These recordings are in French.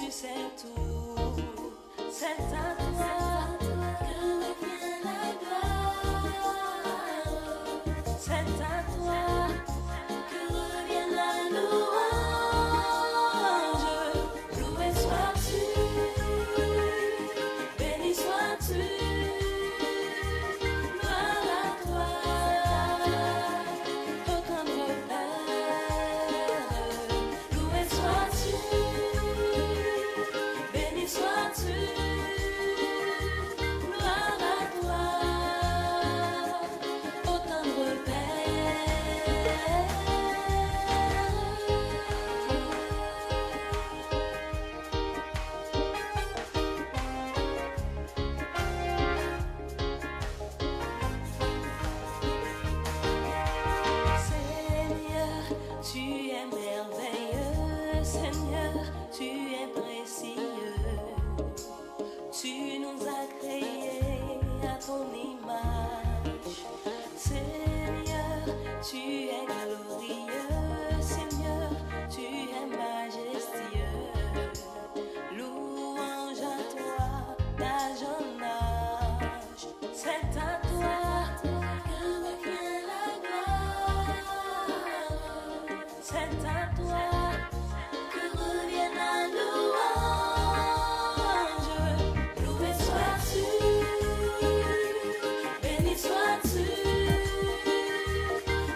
tu sais tout. C'est à toi que revient la gloire. C'est à toi que revient la louange. Loué sois-tu, béni sois-tu. Gloire à toi, ô tendre Père. Loué sois-tu, béni sois-tu. Gloire à toi, ô tendre Père. Seigneur, tu es merveilleux. Seigneur, tu es précieux. Tu nous as créés à ton image. Seigneur, tu es glorieux. Seigneur, tu es majestueux. Louange à toi, d'âge en âge. C'est à toi que revient la gloire. C'est à toi que revient la louange. Loué sois-tu, béni sois-tu.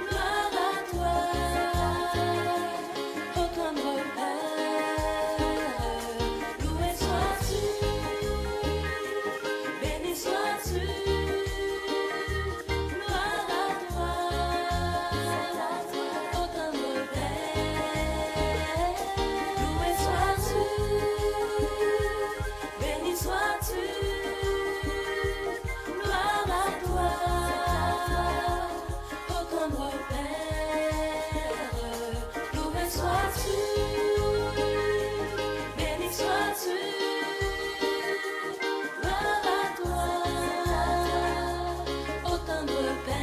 Gloire à toi, ô tendre Père. Loué sois-tu, béni sois-tu. Gloire à toi, ô tendre Père. Loué sois-tu, béni sois-tu. Gloire à toi, ô tendre Père. Loué sois-tu, béni sois-tu. Gloire à toi, ô tendre Père.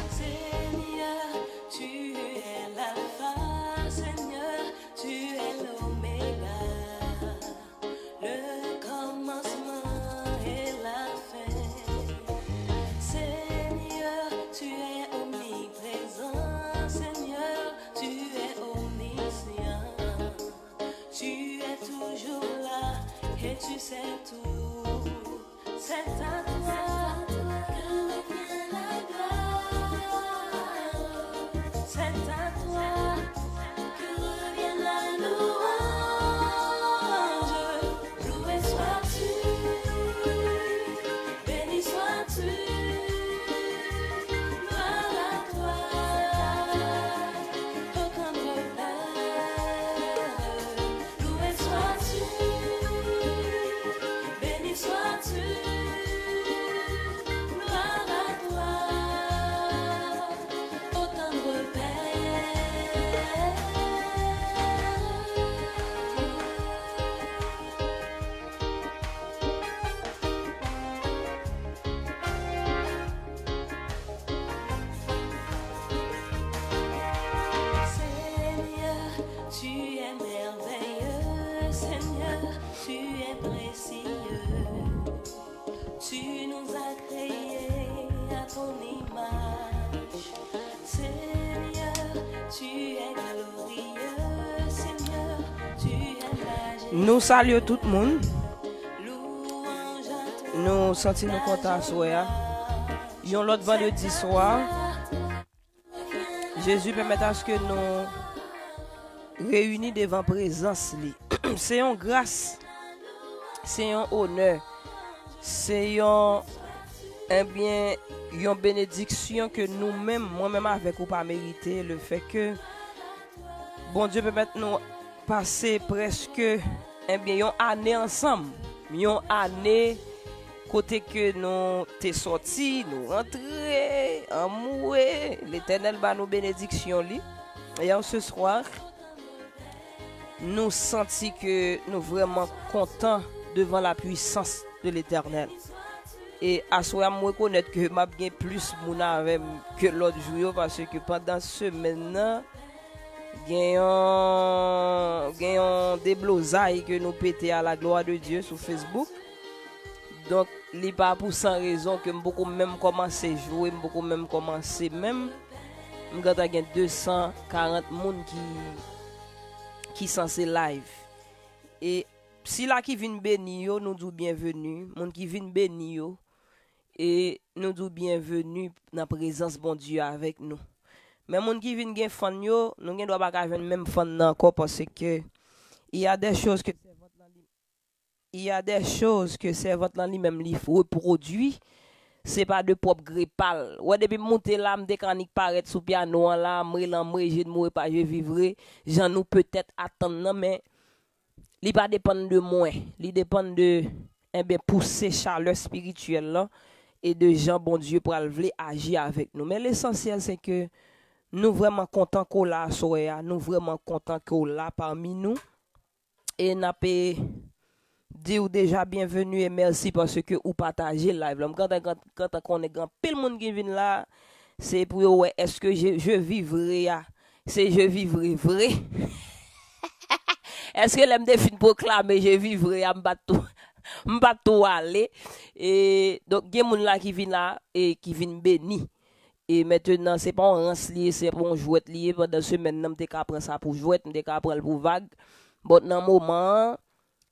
Seigneur, tu es l'alpha. Seigneur, tu es l'oméga, le commencement et la fin. Seigneur, tu es omniprésent. Seigneur, tu es omniscient. Tu es toujours là et tu sais tout. C'est à toi que revient la gloire. C'est à toi que revient la louange. Loué sois-tu, béni sois-tu. Gloire à toi, ô tendre Père. Loué sois-tu, béni sois-tu. Gloire à toi, ô tendre Père. Seigneur, tu es merveilleux. Seigneur, tu es précieux. Tu nous as créés à ton image. Seigneur, tu es glorieux. Seigneur, tu es majestueux. Nous saluons tout le monde. Louange à toi, Nous sentons nous contents soir. Yon l'autre vendredi soir. Jésus permet à ce que nous réunis devant présence li. C'est une grâce, c'est un honneur, c'est un eh bien, une bénédiction que nous-mêmes, moi-même avec ou pas mérité, le fait que bon Dieu permet nous passer presque eh bien une année ensemble, une année côté que nous t'es sorti, nous rentrés, amoureux, l'Éternel va nous bénédiction li. Et ce soir, nous sentons que nous vraiment contents devant la puissance de l'Éternel. Et à ce moment, je reconnais que je bien plus mon avec que l'autre jour parce que pendant ce semaine, il y a des blosailles que nous pétons à la gloire de Dieu sur Facebook. Donc, il n'est pas pour sans raison que je beaucoup même commencer à jouer, je beaucoup même commencer même. Je y a 240 personnes qui sont censés live. Et si là qui viennent bénir, nous disons bienvenue. Les gens qui viennent bénir, et nous disons bienvenue dans la présence de bon Dieu avec nous. Mais les gens qui viennent gen fan yo, nous ne doit pas venir même fan encore parce que il y a des choses que servante là lui-même li reproduit. C'est pas de propre grépal. Ouais depuis monter là, me mécanique paraît sous piano là, je ne mourrai pas, je vivrai. J'en nous peut-être attendre mais li pas dépend de moi, li dépend de pousser chaleur spirituelle là et de gens bon Dieu pour aller agir avec nous. Mais l'essentiel c'est que nous vraiment contents qu'on là soya, nous vraiment contents qu'on là parmi nous et n'a pas dire déjà bienvenue et merci parce que vous partagez le live. Quand on est grand, pile monde qui vient là, c'est pour ouais, est-ce que je vivrai c'est je vivrai vrai. Est-ce que l'aime défini proclamer je vivrai à m'batto aller et donc il y a monde là qui vient là et qui vient béni. Et maintenant c'est pas un rance lié, c'est pour un jouet lié pendant semaine n'a m'te prendre ça pour jouet, m'te prendre pour vague. Bon dans moment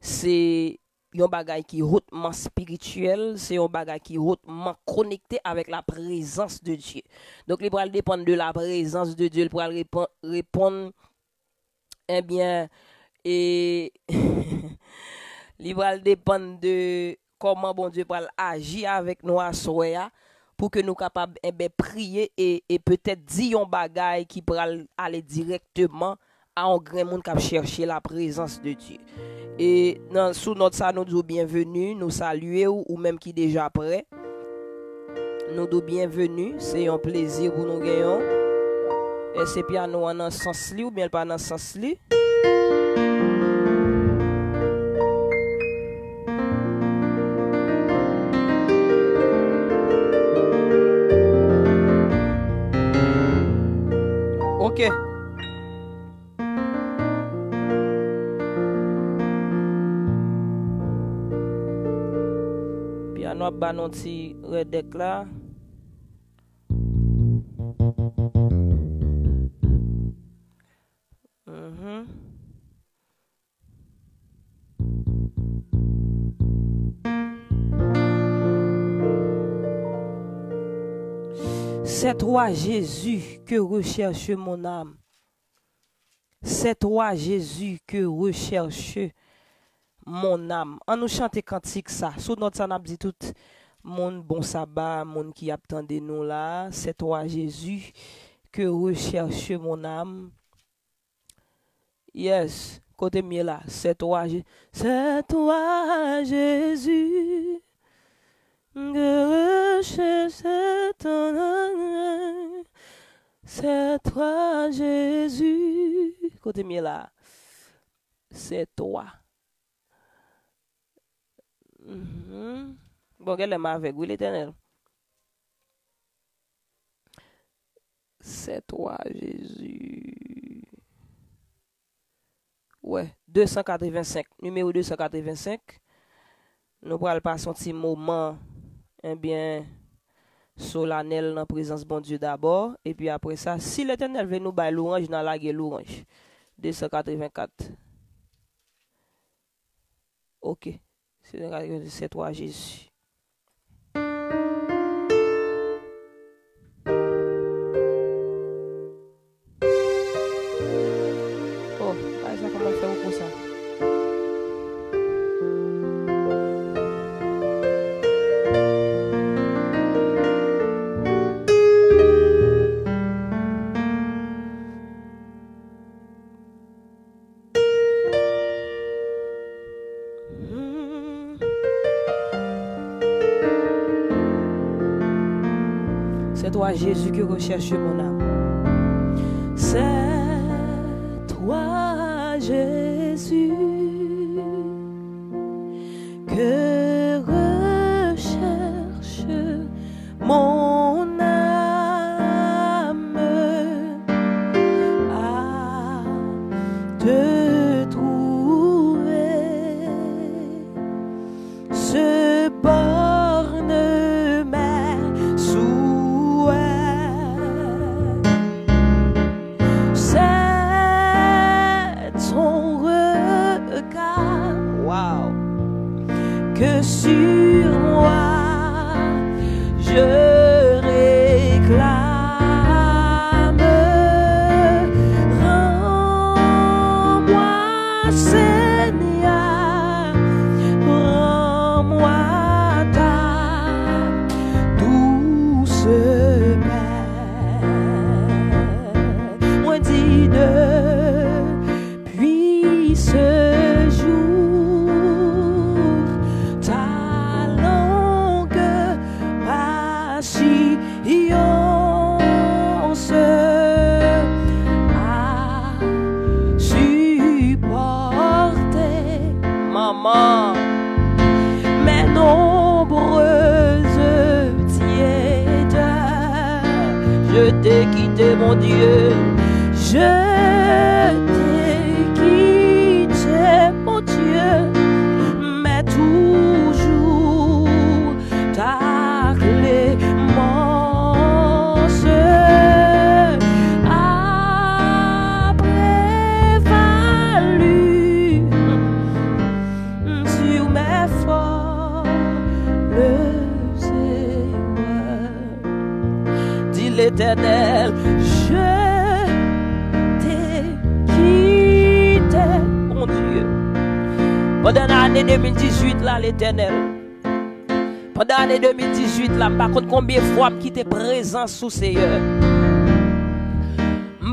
c'est un bagage qui est hautement spirituel, c'est un bagage qui est hautement connecté avec la présence de Dieu. Donc, il va dépendre de la présence de Dieu, il va répondre, eh bien, et il va dépendre de comment bon Dieu va agir avec nous à soya pour que nous capables de prier et peut-être dire un bagage qui pourra aller directement à un grand monde qui chercher la présence de Dieu. Et sous notre ça, nous disons bienvenue, nous saluer ou même qui déjà prêt. Nous disons bienvenue, c'est un plaisir pour nous gagnons. Et c'est piano en un sens li ou bien pas dans sens li. OK. Piano ba non ti redek là. C'est toi, Jésus, que recherche mon âme. C'est toi, Jésus, que recherche mon âme. On nous chante cantique ça. Sous notre ça, dit tout mon bon sabbat, mon qui attendait nous là. C'est toi, Jésus, que recherche mon âme. Yes, côté mieux là. C'est toi, Jésus, que recherche ton âme. C'est toi, Jésus. Côté mieux là. C'est toi. Bon, quelle est avec vous, l'Éternel? C'est toi, Jésus. Ouais, 285. Numéro 285. Nous pourrons passer un petit moment, eh bien, solennel dans la présence de bon Dieu d'abord. Et puis après ça, si l'Éternel veut nous bailler l'orange, dans la gueule l'orange. 284. OK. C'est toi, Jésus. Oh, ça comment faire pour ça? toi, Jésus, que recherche mon âme. C'est toi, Jésus, que recherche mon âme, à te trouver, se borne mes souhaits. C'est ton regard, Wow. que sur moi je réclame. Rends-moi, Seigneur, rends-moi ta douce paix. Moi dis depuis ce jour ta longue patience à supporter Maman. mes nombreuses tiédeurs. Je t'ai quitté, mon Dieu. Je t'ai quitté, mon Dieu, mais toujours ta clémence a prévalu sur mes folles erreurs. Dis l'Éternel. Je t'ai quitté, Mon Dieu. Pendant l'année 2018, là, l'Éternel. Pendant l'année 2018, là, par contre, combien de fois je quitté présence sous Seigneur.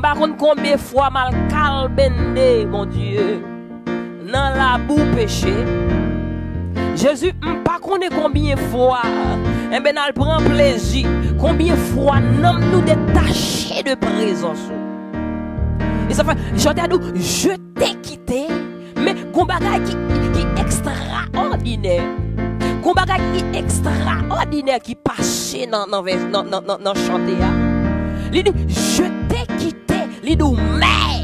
Par contre, combien de fois mal calbende, mon Dieu. Dans la boue péché. Jésus, pas connaît combien de fois. Eh bien, elle prend plaisir. Combien de fois nous détacher de présence. Et ça fait, je t'ai quitté, mais qu'on bagaille qui est extraordinaire. Qu'on bagaille qui est extraordinaire qui passe dans chanter. Il dit, je t'ai quitté, il dit, mais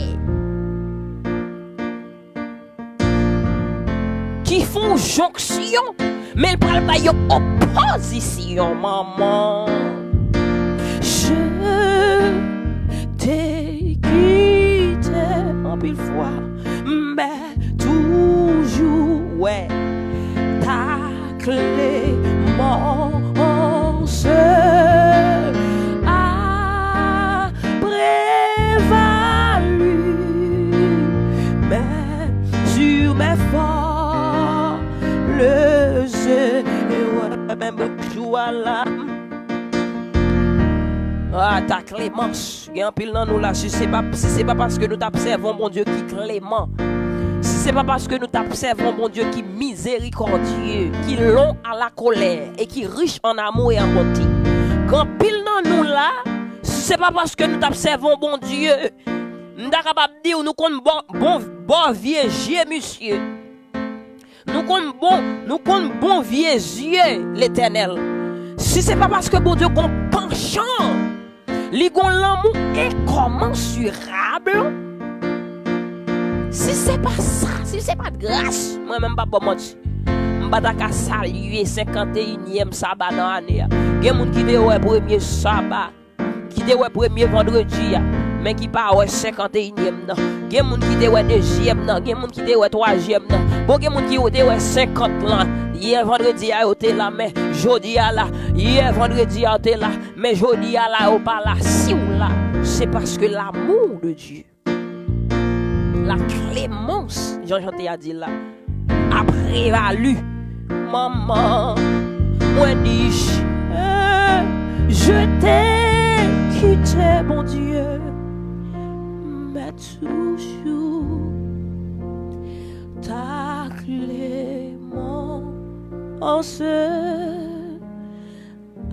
qui font jonction, mais ils parlent pas de opposition, maman. je t'ai quitté en pile fois, mais toujours, Ouais. ta clémence a prévalu, mais sur mes folles erreurs, même joie là. Ah, ta clémence. Il y a un pile dans nous là. Si c'est pas parce que nous t'observons, mon Dieu, qui clément. Si c'est pas parce que nous t'observons, mon Dieu, qui miséricordieux, qui long à la colère et qui riche en amour et en bonté. Quand pile dans nous là, si c'est pas parce que nous t'observons, mon Dieu, nous sommes capables de dire, nous sommes bon vieux yeux, monsieur. Nous sommes bon vieux yeux, l'Éternel. Si c'est pas parce que mon Dieu qu'on penchant, li gon l'amour incommensurable. Si c'est pas ça, si c'est pas de grâce, moi même pas bon menti. M'bata ka saluer 51e sabbat dans l'année. Gen moun qui te ouais premier sabbat, qui te ouais premier vendredi, mais qui pas ouais 51e nan. Gen moun qui te ouais deuxième nan, gen moun qui te ouais troisième nan. Bon gen moun qui te ouais 50 lan. Hier vendredi a été là, mais jeudi a là. Hier vendredi a été là, mais jeudi a là ou pas là. Si ou là, c'est parce que l'amour de Dieu, la clémence, Jean-Chanté a dit là, a prévalu. Maman, moi dis, je t'ai quitté, mon Dieu, mais toujours ta clémence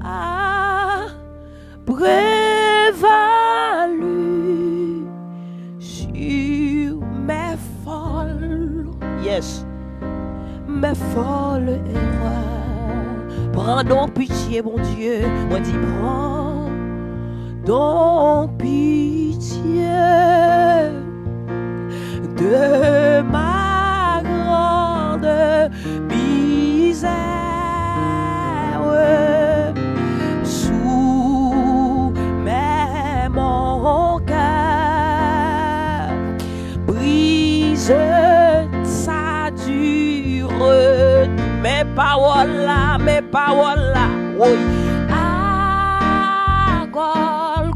a prévalu jeunesse. Mes folles erreurs, prends donc pitié, mon Dieu. Moi dis, prends donc pitié de ma grande misère. Soumets mon cœur, brise sa dure. Mes paroles là, oui. À Golgotha,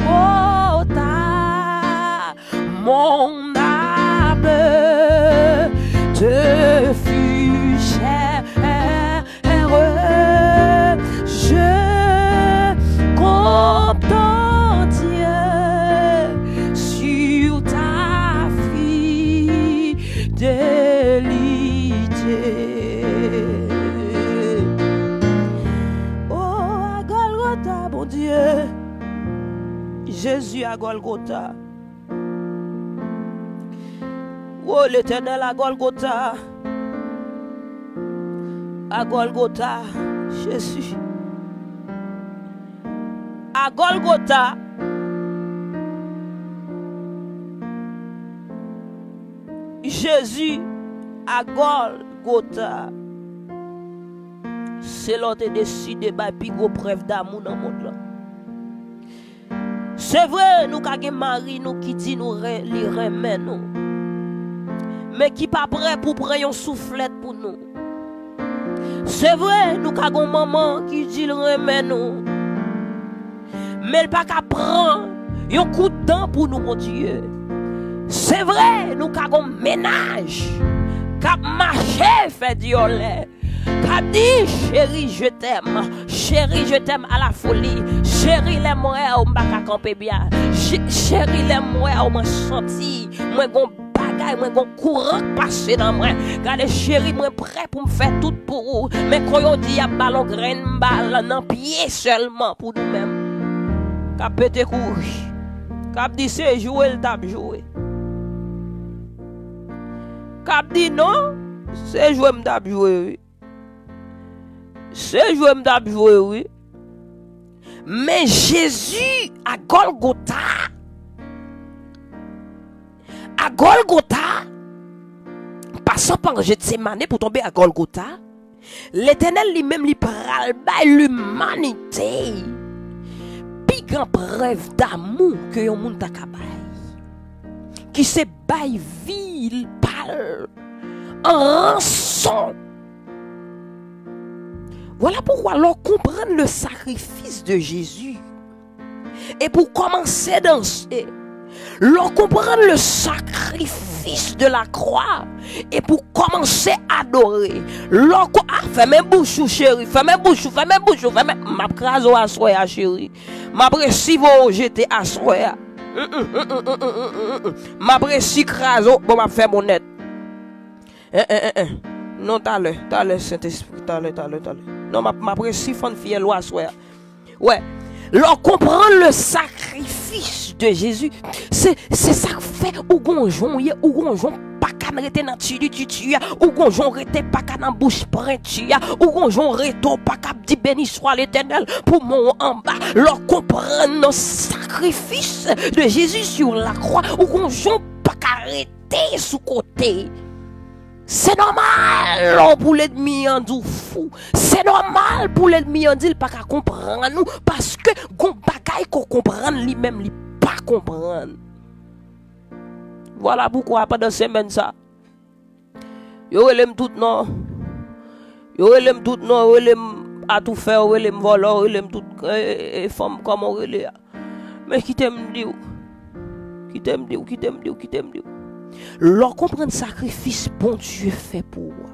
mon âme te fut chère. Je compte en Dieu sur ta fidélité. Mon Dieu, Jésus à Golgotha. Oh, l'Éternel à Golgotha. À Golgotha, Jésus. À Golgotha. Jésus à Golgotha. C'est là que tu décidé de plus gros preuve d'amour dans le monde là. C'est vrai, nous avons mari nous qui dit nous les remet nous. Mais qui pas prêt pour prendre une soufflette pour nous. C'est vrai, nous avons maman qui dit le remet nous. Mais elle pas qu'à prendre un coup de dent pour nous, mon Dieu. C'est vrai, nous avons ménage qui a marché fait diolet. Qu'a dit chérie je t'aime à la folie, chérie l'aime-moi ou m'pa camper bien, chérie l'aime-moi ou m'a senti moi gon bagay moi gon courant passer dans moi, regardez chérie moi prêt pour me faire tout pour vous, mais quand on dit y a ballon graine balle dans pied seulement pour nous mêmes qu'a pété couche qu'a dit c'est jouer le table jouer qu'a dit non c'est jouer me table jouer. C'est joué m'dab joué oui. Mais Jésus à Golgotha passant par Gethsémane pour tomber à Golgotha, l'Éternel lui-même lui pral by l'humanité. Puis grand preuve d'amour que yon moun ta kabay. Qui se bay vil pal en rançon. Voilà pourquoi l'on comprend le sacrifice de Jésus. Et pour commencer à danser, l'on comprend le sacrifice de la croix. Et pour commencer à adorer, l'on fermez bouche chérie, fermez bouche, ma craso à soya chérie. Ma précive j'étais à soya. Ma précive craso, bon m'a fait mon net. Non, t'as Saint-Esprit, t'as le. Non, ma précise femme fille loi soit. Ouais. L'on comprend le sacrifice de Jésus. C'est ça que fait ou gonjon pas qu'à rester dans tu ou gonjon rete pas qu'à dans bouche prenti ou gonjon reto pas qu'à dit béni soit l'Éternel pour mon en bas. L'on comprend le sacrifice de Jésus sur la croix ou gonjon pas qu'à rester sous côté. C'est normal pour l'ennemi en dit fou. C'est normal pour l'ennemi en dit pas qu'à comprendre nous parce que gon bagay qu'on comprend lui-même lui pas comprendre. Voilà pourquoi pendant semaine ça. Yo relem tout non. Yo relem tout non, relem à tout faire, relem voler, relem tout femme comme on relé. Mais qui t'aime dit qui t'aime dit. Leur comprendre sacrifice bon Dieu fait pour moi.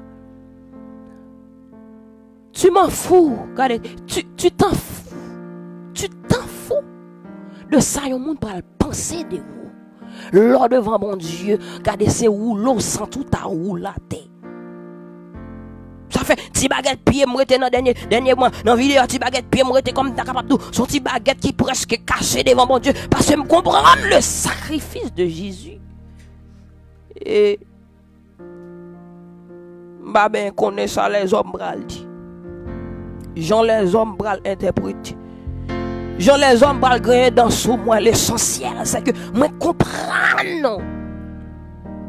Tu m'en fous, regardez, tu t'en fous. Tu t'en fous de ça, yon monde va penser de vous. Lors devant mon Dieu, regardez c'est rouleau sans tout à roulater. Ça fait petit baguette pied m'rete dans dernier mois dans vidéo petit baguette pied m'rete comme ta capable tout son petit baguette qui presque caché devant mon Dieu parce que me comprendre le sacrifice de Jésus. Et pas bien connaître ça les hommes bral dit. Jean les hommes bral interprète. Jean les hommes bral gagner dans sous moi l'essentiel c'est que moi comprendre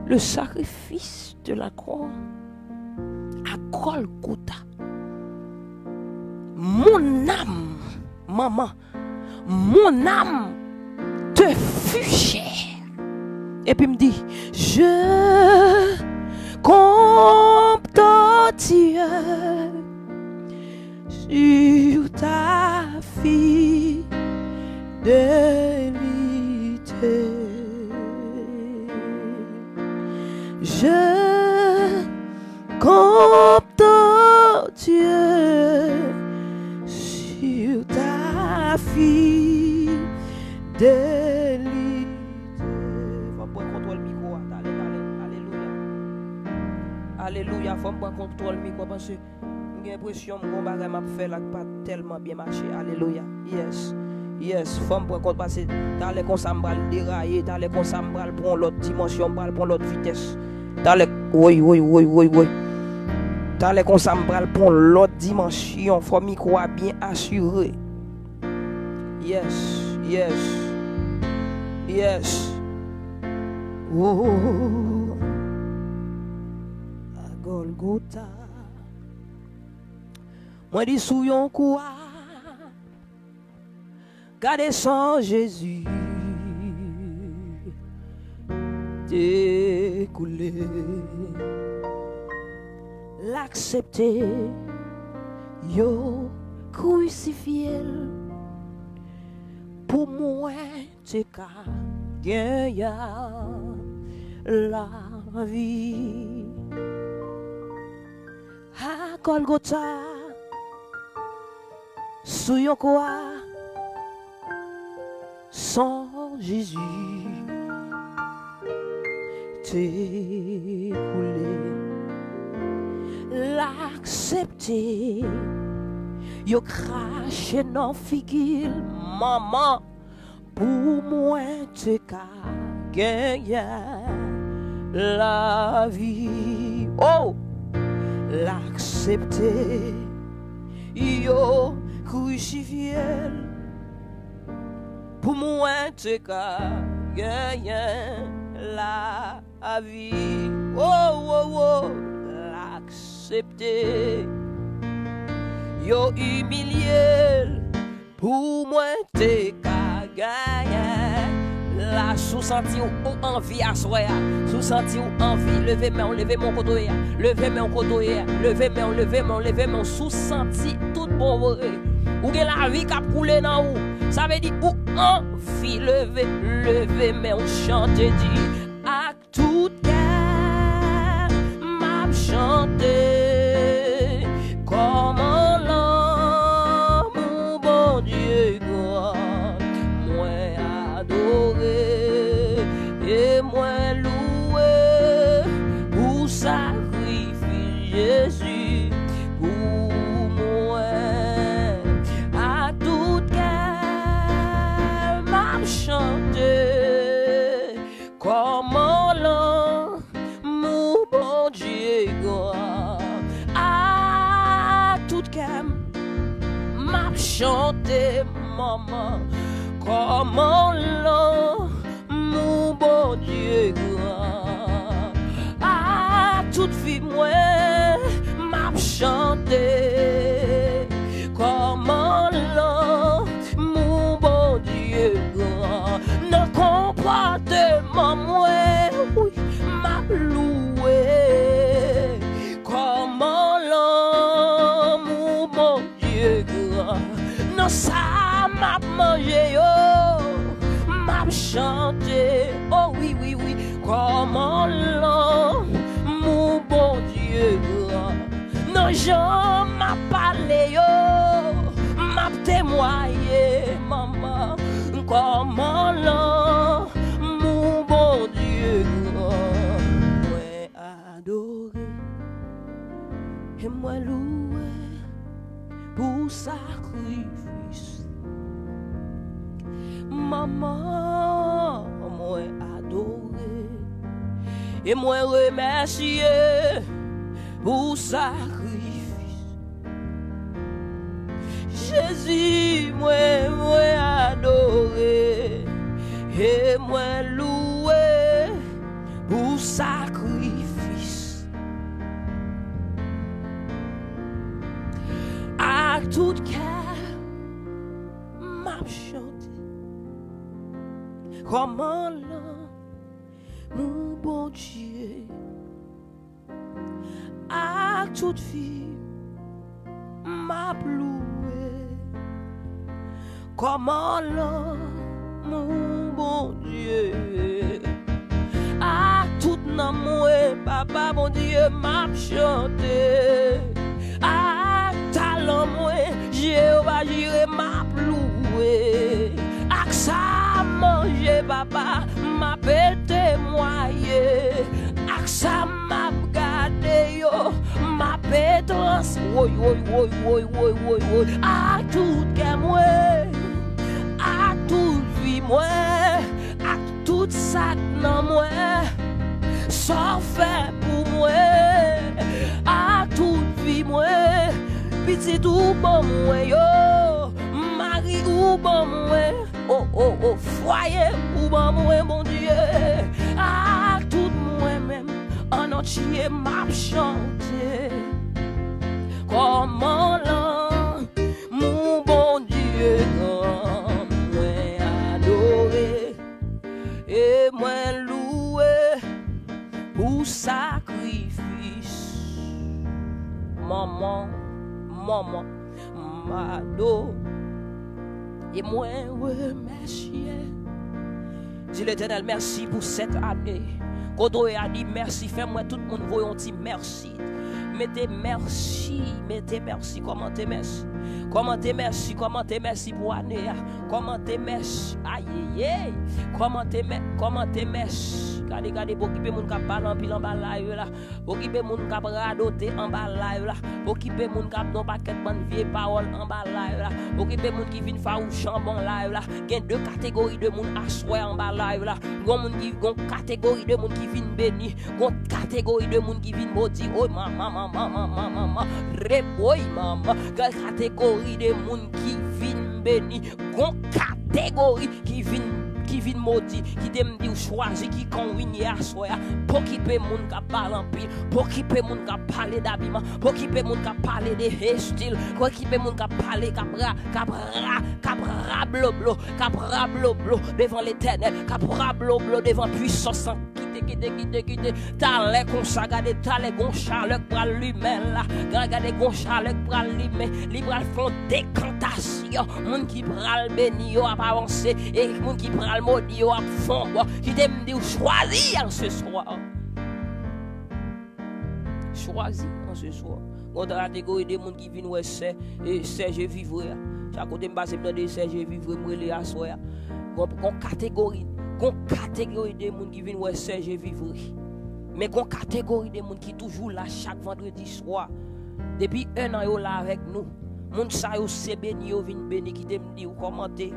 le sacrifice de la croix à Golgotha. Mon âme, maman, mon âme te fut chère. Et puis me dit, je compte Dieu sur ta fidélité. Je compte Dieu sur ta fidélité. Faut prendre contrôle le micro. Alléluia. Alléluia. Faut prendre contrôle le micro parce que j'ai l'impression que mon bagage m'a fait là pas tellement bien marché. Alléluia. Yes. Yes, faut prendre compte parce que dans les consambral dérailler, dans les consambral prendre l'autre dimension, prendre l'autre vitesse. Dans les oui. Dans les consambral prendre l'autre dimension, faut micro bien assuré. Yes. Oh, à Golgotha. Moi dis sous yon quoi. Gardez sans Jésus découlé, l'accepter, yo crucifié pour moi c'est qu'à gagner la vie à Golgotha sous yon quoi. Sans Jésus t'écouler, l'accepter, yo craché dans figil, maman, pour moi t'es qu'à gagner la vie. Oh, l'accepter, yo crucifié. Pour moi, tu qu'à gagner la vie. Oh, l'accepter. Yo humilié. Pour moi, tu qu'à gagner la sous-senti ou envie à soi. Sous-senti ou envie. Levez mon côté. Levez mon côté. Levez mon sous-senti tout bon. Ou que la vie qui a coulé dans vous. Ça veut dire ou envie lever, mais on chante dit à tout cœur m'a chanté comment l'amour bon Dieu moi adoré et moi loué pour sacrifier Jésus pour moi. Chanter comment l'amour bon Dieu à tout calme m'a chanté maman comment l'amour bon Dieu à toute vie moi m'a chanté comment l'amour bon Dieu ne comportement moi oui m'a loué comment l'amour mon Dieu non ça m'a mangé yo m'a chanté oh oui comment l'amour bon Dieu non j'en m'a parlé yo m'a témoigné maman comment l'amour bon Dieu moi adoré et moi loué pour sacrifice maman moi adoré et moi remercié pour sacrifice. Jésus, moi adoré et moi loué pour sacrifice. À tout cœur, m'a chanté. Comment là, mon bon Dieu, à toute vie, m'a loué. Comment là, mon bon Dieu, à tout nan moi, papa mon Dieu, m'a chanté. À talent moi, Jéhovah Jireh m'a loué. Ak sa manger papa, m'a témoigné. Ak sa m'a gardé yo, m'a trans. Woy. À tout que moi, à toute vie moi, à tout ça dans moi, sans faire pour moi, à toute vie moi, petit ou bon moi yo, mari ou bon moi, oh, foyer ou bon moi, mon Dieu, à tout moi-même, en entier m'a chanté. Comment là, mon bon Dieu, moi adoré et moi loué pour sacrifice. Maman, m'ado et moi remercier. Dis l'Éternel merci pour cette année. Quand a dit merci, fais-moi tout le monde voyons dit merci. Mettez merci, commentez merci. Commentez merci pour l'année. Commentez merci, aïe, commentez merci. Regardez, pour qui peut moun k'ap parler en pile en bas live là. Pour qui peut moun k'ap radoter en bas live là. Pour qui peut moun k'ap non paquet bonne vieille parole en bas live là. Pour qui peut moun qui vinn farouche en bon live là. Gen deux catégories de moun assoir en bas live là. Gon moun qui gon catégorie de moun qui vinn béni, gon catégorie de moun qui vinn maudit. Oh maman, repoy maman. Gon catégorie de moun qui vinn béni, gon catégorie qui vinn maudit, qui dem di ou choisi qui convigne à soya, pour qui peut moun ka parler en pile, pour qui peut moun ka parler d'habillement, pour qui peut moun ka parler de style, pour qui peut moun ka parler capra bloblo devant l'Éternel, capra bloblo devant puissance. Quitte, t'allais qu'on s'agade, t'allais qu'on chaleur pral lui-même là, regardez qu'on chaleur pral lui-même, li pral font décantation, moun qui pral béni yo a avancer, et moun qui pral maudit yo a fond, qui t'aime dit choisir en ce soir. Choisir en ce soir. On a la catégorie des moun qui viennent ouais c'est Serge vivre. Chaque côté m'passe dans des Serge vivre m'rele à soir. Gon catégorie de monde qui viennent ouais Serge vivre. Mais gon catégorie de monde qui toujours là chaque vendredi soir. Depuis un an yo là avec nous. Moun sa yo se béni yo vinn béni qui t'aime dit ou commenter,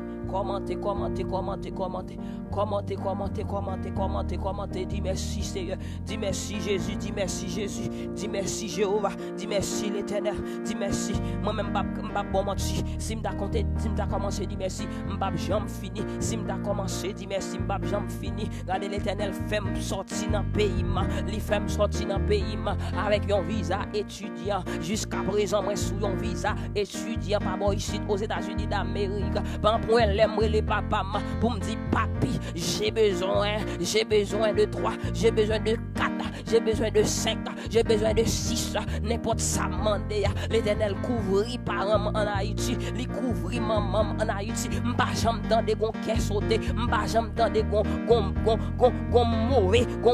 dis merci Seigneur, dis merci Jésus, dis merci Jéhovah, dis merci l'Éternel, dis merci. Moi-même m'pa bon menti, si m'ta compté, si m'ta commencé dis merci, m'pa jamais fini, si m'ta commencé dis merci, m'pa jamais fini. Regardez l'Éternel fait me sortir dans pays ma, li fait me sortir dans pays ma avec un visa étudiant. Jusqu'à présent moi sous un visa étudiant pas bon ici aux États-Unis d'Amérique. Pas point l'aimerait les papa pour me dire papi, j'ai besoin de 3, j'ai besoin de 4, j'ai besoin de 5, j'ai besoin de 6, n'importe ça mandé. L'Éternel couvrit parents en Haïti, li couvrit maman en Haïti. M'pa jamais tande gon caisse sauté, m'pa jamais tande gon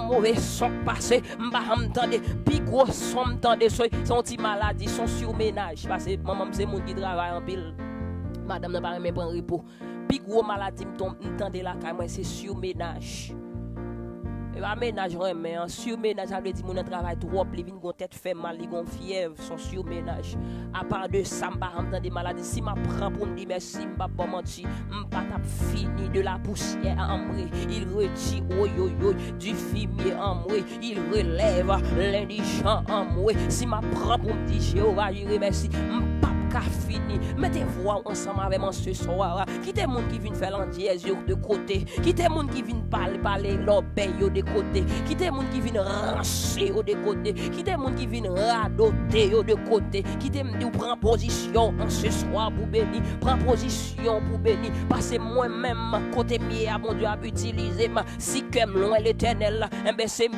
mauvais son passé, m'pa jamais tande pi gros son tande son petit maladie, son surménage parce que maman c'est moun qui travaille en pile. Madame n'a pas même prendre repos. Puis gros maladie m'tende la caille moi c'est surménage. Et pas ménage mais en surménage ça veut dire mon travail trop, li vinn gon tête fait mal, li gon fièvre, son surménage. À part de ça, m'pa entendre des maladies. Si m'a prend pour me dire merci, m'pa pas mentir, m'pa t'a fini de la poussière en moi. Il retire du fumier en moi, il relève l'indigent en moi. Si m'a prend pour me dire Jéhovah, je remercie, m'pa ka fini. Mettez voix ensemble avec moi ce soir. Qui des monde qui viennent faire l'andièse de côté. Qui des monde qui viennent parler l'obéi de côté. Qui des monde qui viennent rancher de côté. Qui des monde qui viennent radoter de côté. Qui des monde prend position en ce soir pour bénir. Prend position pour bénir. Parce que moi-même, côté mieux à mon Dieu a utilisé si comme loin l'éternel. Eh ben c'est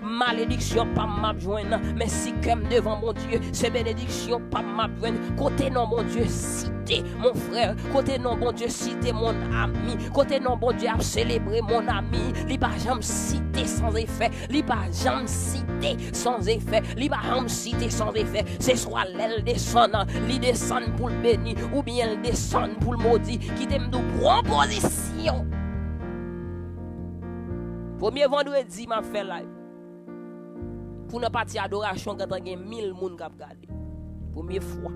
malédiction pas m'a joindre. Mais si comme devant mon Dieu, c'est bénédiction pas m'a joindre. Côté non, mon Dieu, cité mon frère. Côté non, mon Dieu, cité mon ami. Côté non, mon Dieu, a célébré mon ami. Li pas jamais cité sans effet. Li pas jamais cité sans effet. Li pas jamais cité sans effet. C'est soit l'aile descend, li descend pour le bénir, ou bien elle descend pour le maudit. Qui t'aime de proposition. Premier vendredi, m'a fait live. Pour une partie adoration, quand il y a 1000 personnes qui regardent. Première fois.